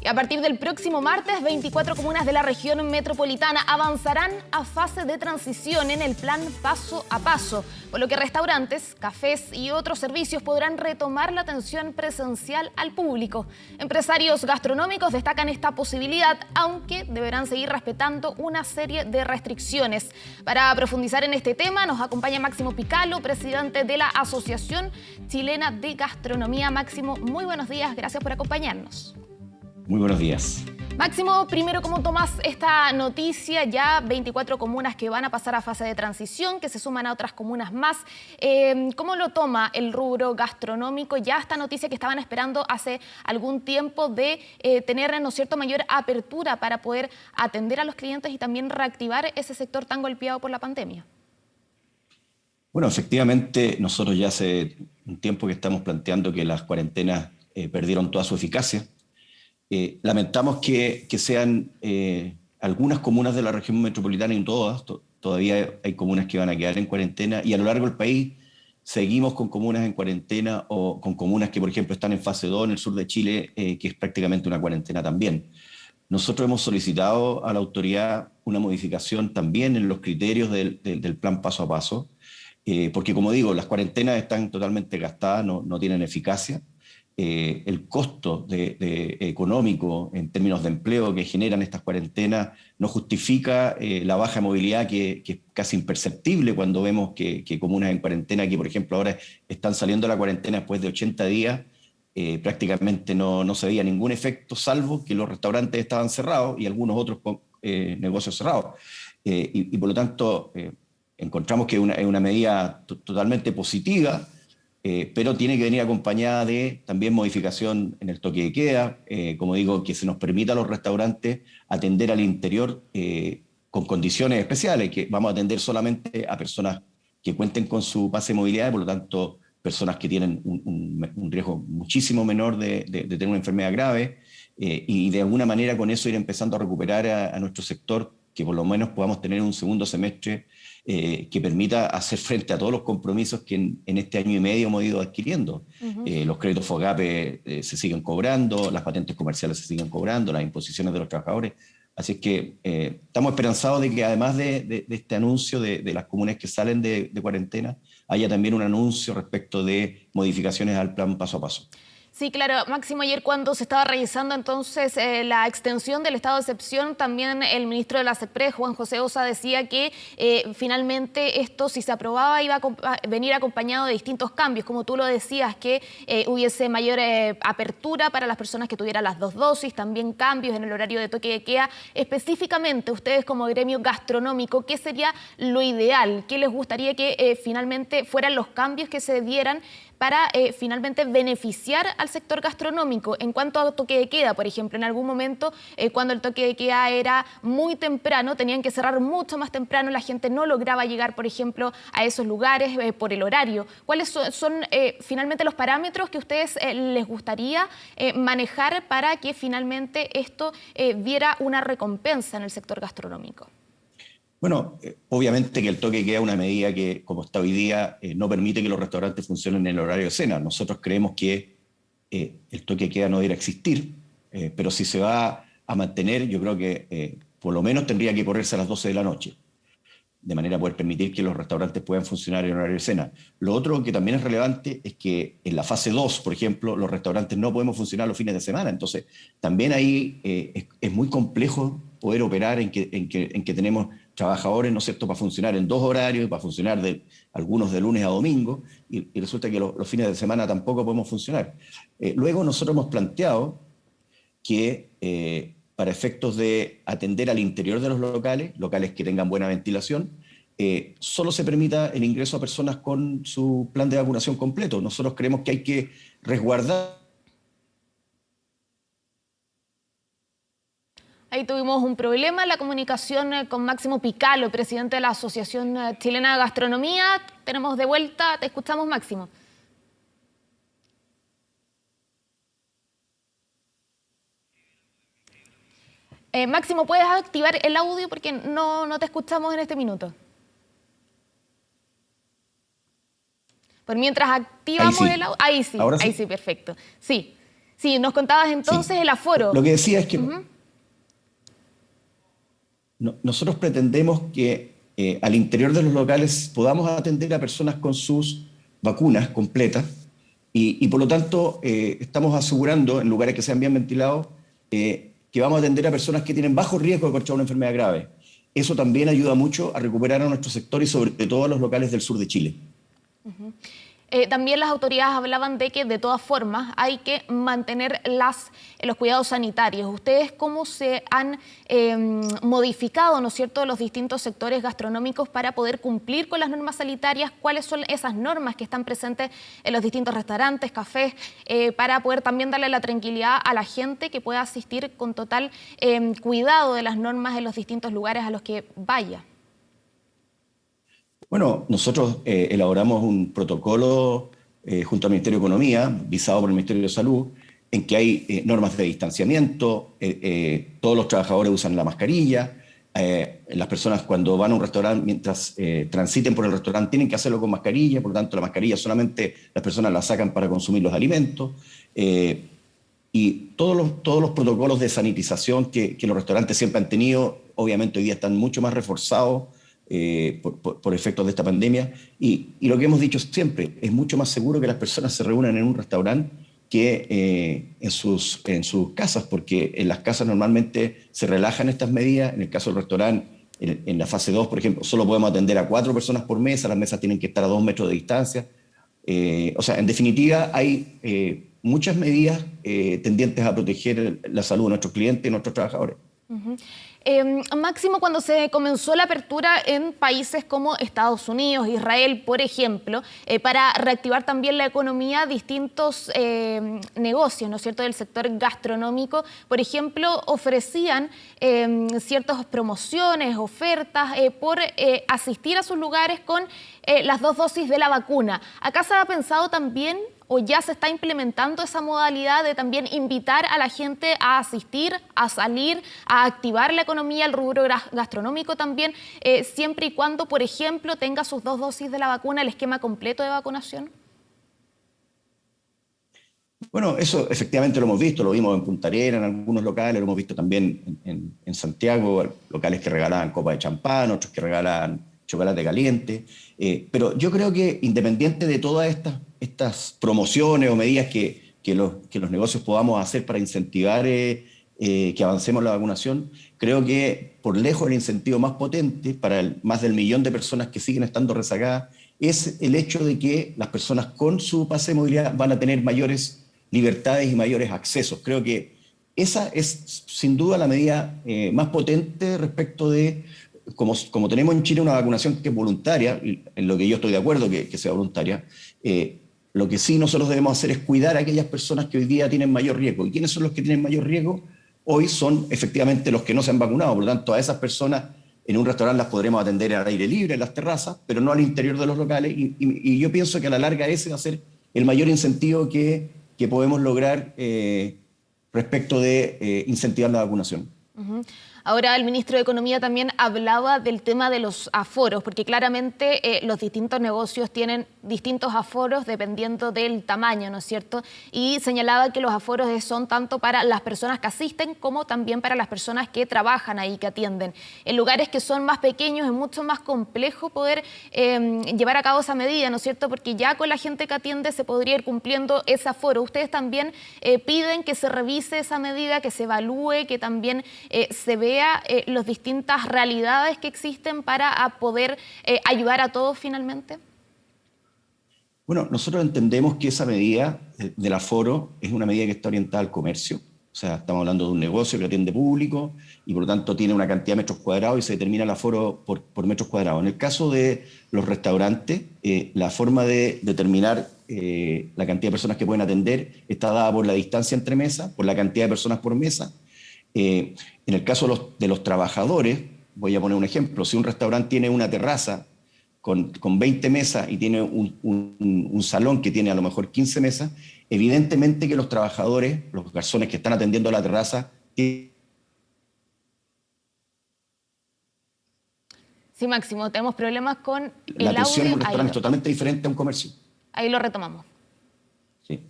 A partir del próximo martes, 24 comunas de la región metropolitana avanzarán a fase de transición en el plan paso a paso, por lo que restaurantes, cafés y otros servicios podrán retomar la atención presencial al público. Empresarios gastronómicos destacan esta posibilidad, aunque deberán seguir respetando una serie de restricciones. Para profundizar en este tema, nos acompaña Máximo Picalo, presidente de la Asociación Chilena de Gastronomía. Máximo, muy buenos días, gracias por acompañarnos. Muy buenos días. Máximo, primero, ¿cómo tomas esta noticia? Ya 24 comunas que van a pasar a fase de transición, que se suman a otras comunas más. ¿Cómo lo toma el rubro gastronómico? Ya esta noticia que estaban esperando hace algún tiempo de tener, ¿no es cierto?, mayor apertura para poder atender a los clientes y también reactivar ese sector tan golpeado por la pandemia. Bueno, efectivamente, nosotros ya hace un tiempo que estamos planteando que las cuarentenas perdieron toda su eficacia. Lamentamos que sean algunas comunas de la región metropolitana y todas, todavía hay comunas que van a quedar en cuarentena y a lo largo del país seguimos con comunas en cuarentena o con comunas que, por ejemplo, están en fase 2 en el sur de Chile, que es prácticamente una cuarentena también. Nosotros hemos solicitado a la autoridad una modificación también en los criterios del plan paso a paso, porque, como digo, las cuarentenas están totalmente gastadas, no tienen eficacia. El costo económico en términos de empleo que generan estas cuarentenas no justifica la baja movilidad que es casi imperceptible cuando vemos que comunas en cuarentena, que por ejemplo ahora están saliendo de la cuarentena después de 80 días, prácticamente no se veía ningún efecto, salvo que los restaurantes estaban cerrados y algunos otros negocios cerrados. Y por lo tanto, encontramos que es una medida totalmente positiva, pero tiene que venir acompañada de también modificación en el toque de queda, como digo, que se nos permita a los restaurantes atender al interior con condiciones especiales, que vamos a atender solamente a personas que cuenten con su pase de movilidad, por lo tanto, personas que tienen un riesgo muchísimo menor de tener una enfermedad grave, y de alguna manera con eso ir empezando a recuperar a nuestro sector, que por lo menos podamos tener un segundo semestre que permita hacer frente a todos los compromisos que en este año y medio hemos ido adquiriendo. Los créditos FOGAPE se siguen cobrando, las patentes comerciales se siguen cobrando, las imposiciones de los trabajadores. Así es que estamos esperanzados de que además de este anuncio de las comunas que salen de cuarentena, haya también un anuncio respecto de modificaciones al plan paso a paso. Sí, claro. Máximo, ayer cuando se estaba revisando entonces la extensión del estado de excepción, también el ministro de la SECPRED, Juan José Ossa, decía que finalmente esto, si se aprobaba, iba a venir acompañado de distintos cambios, como tú lo decías, que hubiese mayor apertura para las personas que tuvieran las 2 dosis, también cambios en el horario de toque de queda. Específicamente, ustedes como gremio gastronómico, ¿qué sería lo ideal? ¿Qué les gustaría que finalmente fueran los cambios que se dieran para finalmente beneficiar al sector gastronómico? En cuanto a toque de queda, por ejemplo, en algún momento cuando el toque de queda era muy temprano, tenían que cerrar mucho más temprano, la gente no lograba llegar, por ejemplo, a esos lugares por el horario. ¿Cuáles son finalmente los parámetros que a ustedes les gustaría manejar para que finalmente esto diera una recompensa en el sector gastronómico? Bueno, obviamente que el toque de queda es una medida que, como está hoy día, no permite que los restaurantes funcionen en el horario de cena. Nosotros creemos que el toque de queda no debería existir, pero si se va a mantener, yo creo que por lo menos tendría que correrse a las 12 de la noche, de manera a poder permitir que los restaurantes puedan funcionar en horario de cena. Lo otro que también es relevante es que en la fase 2, por ejemplo, los restaurantes no podemos funcionar los fines de semana. Entonces, también ahí es muy complejo poder operar en que tenemos trabajadores, ¿no es cierto?, para funcionar en 2 horarios, para funcionar algunos de lunes a domingo, y resulta que los fines de semana tampoco podemos funcionar. Luego nosotros hemos planteado que para efectos de atender al interior de los locales que tengan buena ventilación, solo se permita el ingreso a personas con su plan de vacunación completo. Nosotros creemos que hay que resguardar. Ahí tuvimos un problema en la comunicación con Máximo Picalo, presidente de la Asociación Chilena de Gastronomía. Tenemos de vuelta, te escuchamos, Máximo. Máximo, ¿puedes activar el audio? Porque no te escuchamos en este minuto. Por mientras activamos el audio. Ahí sí, ¿Ahora sí? ahí sí, perfecto. Sí. Sí, nos contabas Sí. entonces el aforo. Lo que decía es que nosotros pretendemos que al interior de los locales podamos atender a personas con sus vacunas completas y por lo tanto estamos asegurando, en lugares que sean bien ventilados, que vamos a atender a personas que tienen bajo riesgo de contraer una enfermedad grave. Eso también ayuda mucho a recuperar a nuestro sector y sobre todo a los locales del sur de Chile. También las autoridades hablaban de que de todas formas hay que mantener los cuidados sanitarios. ¿Ustedes cómo se han modificado, ¿no es cierto?, los distintos sectores gastronómicos para poder cumplir con las normas sanitarias? ¿Cuáles son esas normas que están presentes en los distintos restaurantes, cafés, para poder también darle la tranquilidad a la gente que pueda asistir con total cuidado de las normas en los distintos lugares a los que vaya? Bueno, nosotros elaboramos un protocolo junto al Ministerio de Economía, visado por el Ministerio de Salud, en que hay normas de distanciamiento, todos los trabajadores usan la mascarilla, las personas cuando van a un restaurante, mientras transiten por el restaurante, tienen que hacerlo con mascarilla, por lo tanto la mascarilla solamente las personas la sacan para consumir los alimentos, y todos los protocolos de sanitización que los restaurantes siempre han tenido, obviamente hoy día están mucho más reforzados por efectos de esta pandemia. Y lo que hemos dicho siempre, es mucho más seguro que las personas se reúnan en un restaurante que en sus casas, porque en las casas normalmente se relajan estas medidas. En el caso del restaurante, en la fase 2, por ejemplo, solo podemos atender a 4 personas por mesa, las mesas tienen que estar a 2 metros de distancia. O sea, en definitiva, hay muchas medidas tendientes a proteger la salud de nuestros clientes y nuestros trabajadores. Máximo, cuando se comenzó la apertura en países como Estados Unidos, Israel, por ejemplo, para reactivar también la economía, distintos negocios, ¿no es cierto?, del sector gastronómico, por ejemplo, ofrecían ciertas promociones, ofertas por asistir a sus lugares con las 2 dosis de la vacuna. ¿Acá se ha pensado también o ya se está implementando esa modalidad de también invitar a la gente a asistir, a salir, a activar la economía, el rubro gastronómico también, siempre y cuando, por ejemplo, tenga sus 2 dosis de la vacuna, el esquema completo de vacunación? Bueno, eso efectivamente lo hemos visto, lo vimos en Punta Arenas, en algunos locales, lo hemos visto también en Santiago, locales que regalaban copa de champán, otros que regalaban chocolate caliente. Pero yo creo que independiente de todas estas promociones o medidas que los negocios podamos hacer para incentivar que avancemos la vacunación, creo que por lejos el incentivo más potente para más del 1.000.000 de personas que siguen estando rezagadas es el hecho de que las personas con su pase de movilidad van a tener mayores libertades y mayores accesos. Creo que esa es sin duda la medida más potente respecto de, como tenemos en Chile una vacunación que es voluntaria, en lo que yo estoy de acuerdo que sea voluntaria, lo que sí nosotros debemos hacer es cuidar a aquellas personas que hoy día tienen mayor riesgo. ¿Y quiénes son los que tienen mayor riesgo? Hoy son efectivamente los que no se han vacunado. Por lo tanto, a esas personas en un restaurante las podremos atender al aire libre, en las terrazas, pero no al interior de los locales. Y yo pienso que a la larga ese va a ser el mayor incentivo que podemos lograr respecto de incentivar la vacunación. Ahora el ministro de Economía también hablaba del tema de los aforos, porque claramente los distintos negocios tienen distintos aforos dependiendo del tamaño, ¿no es cierto? Y señalaba que los aforos son tanto para las personas que asisten como también para las personas que trabajan ahí, que atienden. En lugares que son más pequeños es mucho más complejo poder llevar a cabo esa medida, ¿no es cierto? Porque ya con la gente que atiende se podría ir cumpliendo ese aforo. Ustedes también piden que se revise esa medida, que se evalúe, que también se vea las distintas realidades que existen para poder ayudar a todos finalmente? Bueno, nosotros entendemos que esa medida del aforo es una medida que está orientada al comercio. O sea, estamos hablando de un negocio que atiende público y por lo tanto tiene una cantidad de metros cuadrados y se determina el aforo por metros cuadrados. En el caso de los restaurantes, la forma de determinar la cantidad de personas que pueden atender está dada por la distancia entre mesas, por la cantidad de personas por mesa. En el caso de los trabajadores, voy a poner un ejemplo, si un restaurante tiene una terraza con 20 mesas y tiene un salón que tiene a lo mejor 15 mesas, evidentemente que los trabajadores, los garzones que están atendiendo a la terraza, Sí, Máximo, tenemos problemas con la el atención en audio. un restaurante es totalmente diferente a un comercio. Ahí lo retomamos. Sí.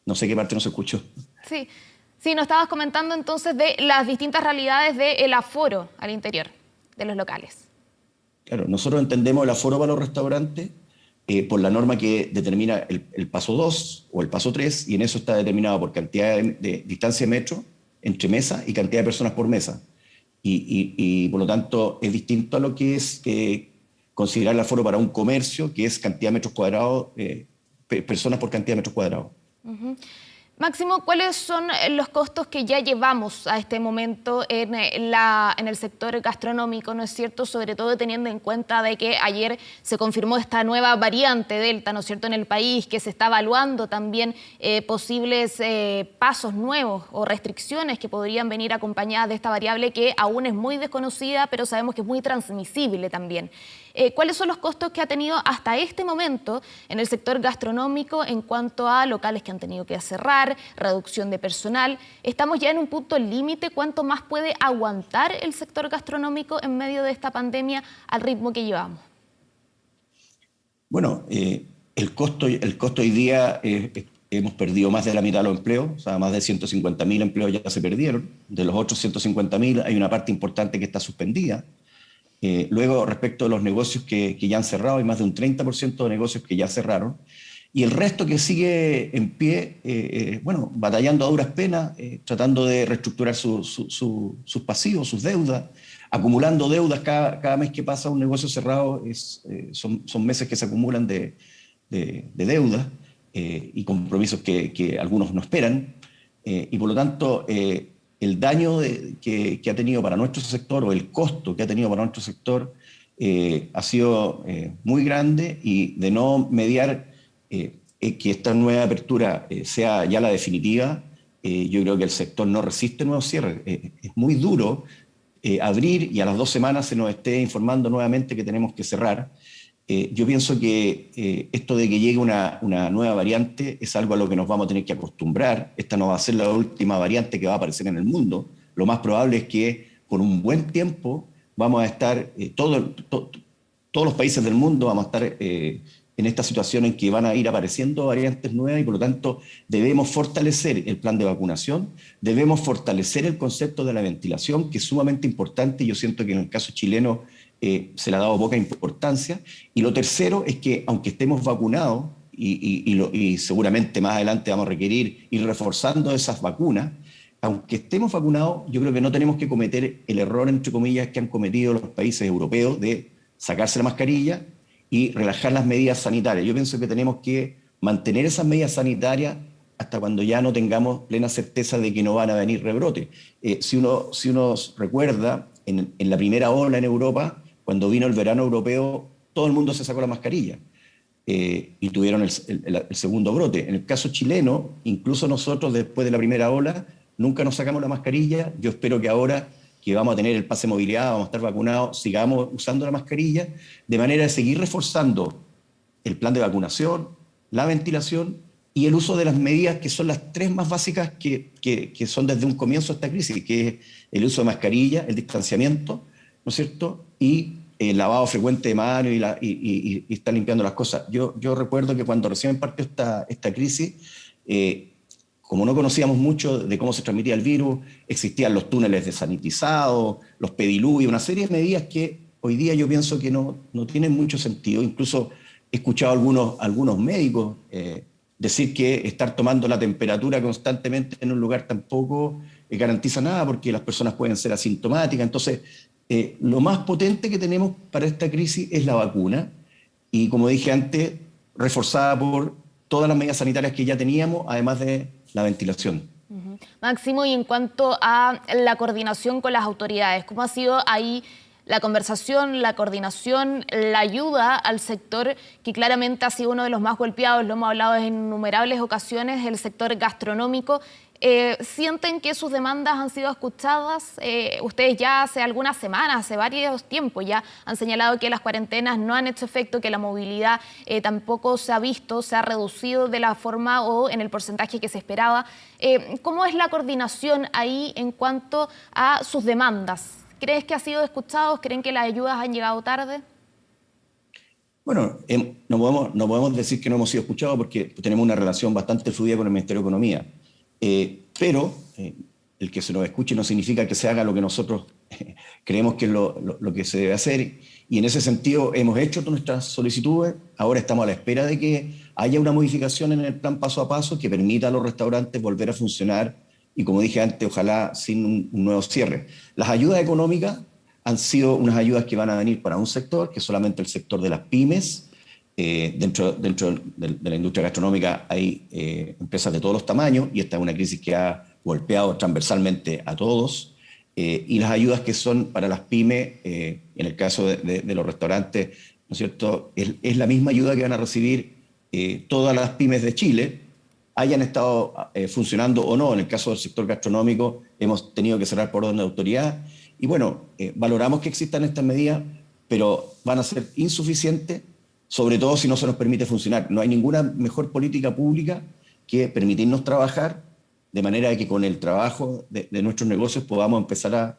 No sé qué parte no se escuchó. Sí, sí, nos estabas comentando entonces de las distintas realidades del aforo al interior de los locales. Claro, nosotros entendemos el aforo para los restaurantes por la norma que determina el paso 2 o el paso 3, y en eso está determinado por cantidad de distancia de metro entre mesa y cantidad de personas por mesa. Y por lo tanto es distinto a lo que es considerar el aforo para un comercio, que es cantidad de metros cuadrados, personas por cantidad de metros cuadrados. Uh-huh. Máximo, ¿cuáles son los costos que ya llevamos a este momento en el sector gastronómico, no es cierto? Sobre todo teniendo en cuenta de que ayer se confirmó esta nueva variante Delta, ¿no es cierto?, en el país, que se está evaluando también posibles pasos nuevos o restricciones que podrían venir acompañadas de esta variable que aún es muy desconocida, pero sabemos que es muy transmisible también. ¿Cuáles son los costos que ha tenido hasta este momento en el sector gastronómico en cuanto a locales que han tenido que cerrar, reducción de personal? ¿Estamos ya en un punto límite? ¿Cuánto más puede aguantar el sector gastronómico en medio de esta pandemia al ritmo que llevamos? Bueno, el costo hoy día, hemos perdido más de la mitad de los empleos, o sea, más de 150.000 empleos ya se perdieron. De los otros 150.000 hay una parte importante que está suspendida. Luego, respecto de los negocios que ya han cerrado, hay más de un 30% de negocios que ya cerraron. Y el resto que sigue en pie, bueno, batallando a duras penas, tratando de reestructurar sus pasivos, sus deudas, acumulando deudas. Cada mes que pasa un negocio cerrado son meses que se acumulan de deudas y compromisos que algunos no esperan. Y por lo tanto, el daño que ha tenido para nuestro sector, o el costo que ha tenido para nuestro sector, ha sido muy grande, y de no mediar que esta nueva apertura sea ya la definitiva, yo creo que el sector no resiste nuevos cierres. Es muy duro abrir y a las 2 semanas se nos esté informando nuevamente que tenemos que cerrar. Yo pienso que esto de que llegue una nueva variante es algo a lo que nos vamos a tener que acostumbrar. Esta no va a ser la última variante que va a aparecer en el mundo. Lo más probable es que por un buen tiempo vamos a estar, todos los países del mundo vamos a estar en esta situación en que van a ir apareciendo variantes nuevas, y por lo tanto debemos fortalecer el plan de vacunación, debemos fortalecer el concepto de la ventilación, que es sumamente importante, y yo siento que en el caso chileno se le ha dado poca importancia. Y lo tercero es que, aunque estemos vacunados, y seguramente más adelante vamos a requerir ir reforzando esas vacunas, aunque estemos vacunados, yo creo que no tenemos que cometer el error, entre comillas, que han cometido los países europeos de sacarse la mascarilla y relajar las medidas sanitarias. Yo pienso que tenemos que mantener esas medidas sanitarias hasta cuando ya no tengamos plena certeza de que no van a venir rebrotes. Si uno recuerda, en la primera ola en Europa, cuando vino el verano europeo, todo el mundo se sacó la mascarilla y tuvieron el segundo brote. En el caso chileno, incluso nosotros, después de la primera ola, nunca nos sacamos la mascarilla. Yo espero que ahora que vamos a tener el pase de movilidad, vamos a estar vacunados, sigamos usando la mascarilla, de manera de seguir reforzando el plan de vacunación, la ventilación y el uso de las medidas que son las 3 más básicas que son desde un comienzo de esta crisis, que es el uso de mascarilla, el distanciamiento, ¿no es cierto?, y el lavado frecuente de manos y estar limpiando las cosas. Yo recuerdo que cuando recién partió esta crisis, como no conocíamos mucho de cómo se transmitía el virus, existían los túneles desanitizados, los pediluvos, una serie de medidas que hoy día yo pienso que no tienen mucho sentido. Incluso he escuchado a algunos médicos decir que estar tomando la temperatura constantemente en un lugar tampoco garantiza nada, porque las personas pueden ser asintomáticas. Entonces, lo más potente que tenemos para esta crisis es la vacuna, y como dije antes, reforzada por todas las medidas sanitarias que ya teníamos, además de la ventilación. Uh-huh. Máximo, y en cuanto a la coordinación con las autoridades, ¿cómo ha sido ahí la conversación, la coordinación, la ayuda al sector que claramente ha sido uno de los más golpeados? Lo hemos hablado en innumerables ocasiones, el sector gastronómico. ¿Sienten que sus demandas han sido escuchadas? Ustedes ya hace algunas semanas, hace varios tiempos ya han señalado que las cuarentenas no han hecho efecto, que la movilidad tampoco se ha visto, se ha reducido de la forma o en el porcentaje que se esperaba. ¿Cómo es la coordinación ahí en cuanto a sus demandas? ¿Crees que ha sido escuchado? ¿Creen que las ayudas han llegado tarde? Bueno, no podemos decir que no hemos sido escuchados, porque tenemos una relación bastante fluida con el Ministerio de Economía. pero el que se nos escuche no significa que se haga lo que nosotros creemos que es lo que se debe hacer. Y en ese sentido hemos hecho nuestras solicitudes. Ahora estamos a la espera de que haya una modificación en el plan paso a paso que permita a los restaurantes volver a funcionar y, como dije antes, ojalá sin un nuevo cierre. Las ayudas económicas han sido unas ayudas que van a venir para un sector, que es solamente el sector de las pymes. Dentro de la industria gastronómica hay empresas de todos los tamaños y esta es una crisis que ha golpeado transversalmente a todos. Y las ayudas que son para las pymes, en el caso de los restaurantes, ¿no es cierto?, es la misma ayuda que van a recibir todas las pymes de Chile, hayan estado funcionando o no. En el caso del sector gastronómico hemos tenido que cerrar por orden de autoridad. Y bueno, valoramos que existan estas medidas, pero van a ser insuficientes, sobre todo si no se nos permite funcionar. No hay ninguna mejor política pública que permitirnos trabajar de manera que con el trabajo de nuestros negocios podamos empezar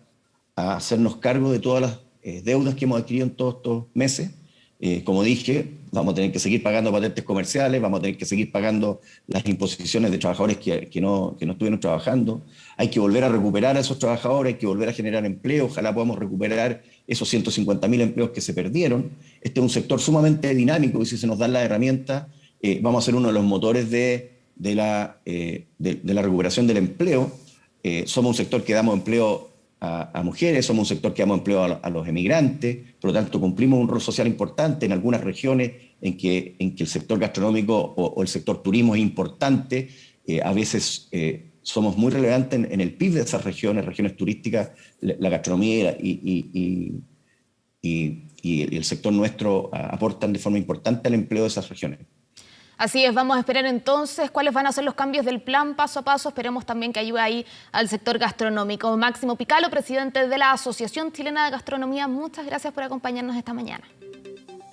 a hacernos cargo de todas las deudas que hemos adquirido en todos estos meses. Como dije, vamos a tener que seguir pagando patentes comerciales, vamos a tener que seguir pagando las imposiciones de trabajadores que no estuvieron trabajando. Hay que volver a recuperar a esos trabajadores, hay que volver a generar empleo. Ojalá podamos recuperar esos 150.000 empleos que se perdieron. Este es un sector sumamente dinámico y si se nos dan las herramientas, vamos a ser uno de los motores de la recuperación del empleo. Somos un sector que damos empleo a mujeres, somos un sector que damos empleo a los emigrantes, por lo tanto cumplimos un rol social importante en algunas regiones en que el sector gastronómico o el sector turismo es importante. A veces somos muy relevantes en el PIB de esas regiones turísticas, la gastronomía y el sector nuestro aportan de forma importante al empleo de esas regiones. Así es, vamos a esperar entonces cuáles van a ser los cambios del plan paso a paso. Esperemos también que ayude ahí al sector gastronómico. Máximo Picalo, presidente de la Asociación Chilena de Gastronomía, muchas gracias por acompañarnos esta mañana.